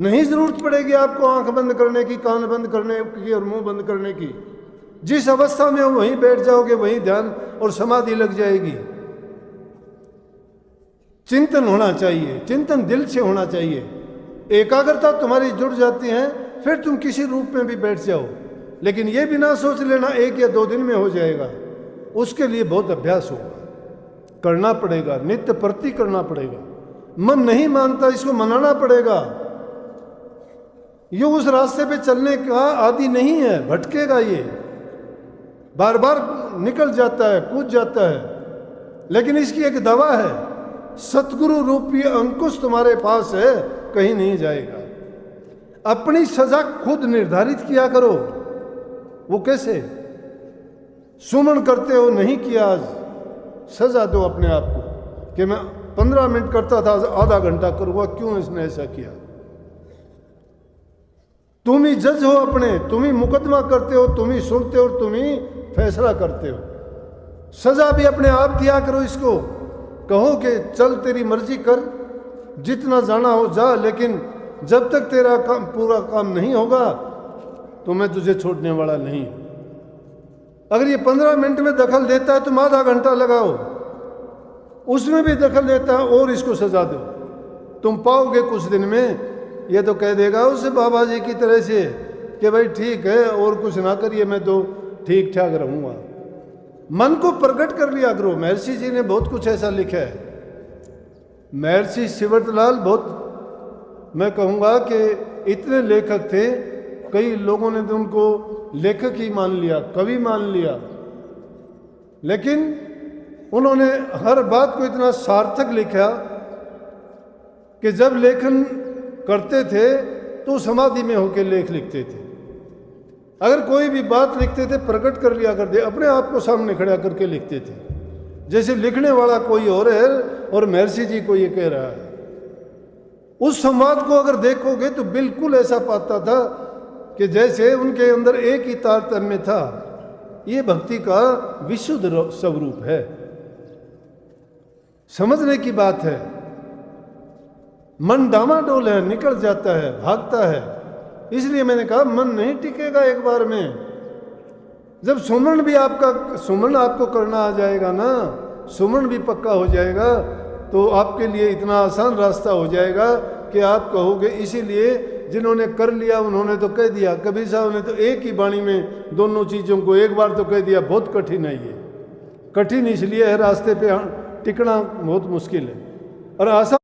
नहीं जरूरत पड़ेगी आपको आंख बंद करने की, कान बंद करने की और मुंह बंद करने की। जिस अवस्था में हो वहीं बैठ जाओगे, वहीं ध्यान और समाधि लग जाएगी। चिंतन होना चाहिए, चिंतन दिल से होना चाहिए। एकाग्रता तुम्हारी जुड़ जाती है, फिर तुम किसी रूप में भी बैठ जाओ। लेकिन यह भी ना सोच लेना 1 या 2 दिन में हो जाएगा। उसके लिए बहुत अभ्यास होगा, करना पड़ेगा, नित्य प्रति करना पड़ेगा। मन नहीं मानता, इसको मनाना पड़ेगा। ये उस रास्ते पे चलने का आदि नहीं है, भटकेगा, ये बार बार निकल जाता है, कूद जाता है। लेकिन इसकी एक दवा है, सतगुरु रूपी अंकुश तुम्हारे पास है, कहीं नहीं जाएगा। अपनी सजा खुद निर्धारित किया करो। वो कैसे? सुमन करते हो, नहीं किया, आज सजा दो अपने आप को कि मैं 15 मिनट करता था, आधा घंटा करूंगा, क्यों इसने ऐसा किया? तुम ही जज हो अपने, तुम ही मुकदमा करते हो, तुम ही सुनते हो, तुम ही फैसला करते हो। सजा भी अपने आप दिया करो। इसको कहो कि चल तेरी मर्जी कर, जितना जाना हो जा, लेकिन जब तक तेरा काम पूरा काम नहीं होगा तो मैं तुझे छोड़ने वाला नहीं। अगर ये 15 मिनट में दखल देता है तुम आधा घंटा लगाओ, उसमें भी दखल देता है और इसको सजा दो। तुम पाओगे कुछ दिन में ये तो कह देगा उसे बाबा जी की तरह से कि भाई ठीक है और कुछ ना करिए, मैं तो ठीक ठाक रहूँगा। मन को प्रकट कर लिया करो। महर्षि जी ने बहुत कुछ ऐसा लिखा है। महर्षि शिवरतलाल बहुत, मैं कहूँगा कि इतने लेखक थे, कई लोगों ने तो उनको लेखक ही मान लिया, कवि मान लिया, लेकिन उन्होंने हर बात को इतना सार्थक लिखा कि जब लेखन करते थे तो समाधि में होकर लेख लिखते थे। अगर कोई भी बात लिखते थे प्रकट कर लिया करते, अपने आप को सामने खड़ा करके लिखते थे, जैसे लिखने वाला कोई और है और महर्षि जी को ये कह रहा है। उस संवाद को अगर देखोगे तो बिल्कुल ऐसा पाता था कि जैसे उनके अंदर एक ही तारतम्य था। ये भक्ति का विशुद्ध स्वरूप है, समझने की बात है। मन डामाडोल है, निकल जाता है, भागता है। इसलिए मैंने कहा मन नहीं टिकेगा एक बार में। जब सुमन भी सुमन आपको करना आ जाएगा ना, सुमन भी पक्का हो जाएगा, तो आपके लिए इतना आसान रास्ता हो जाएगा कि आप कहोगे। इसीलिए जिन्होंने कर लिया उन्होंने तो कह दिया, कबीर साहब ने तो एक ही वाणी में दोनों चीज़ों को एक बार तो कह दिया। बहुत कठिन है ये, कठिन इसलिए है, रास्ते पे टिकना बहुत मुश्किल है और आसान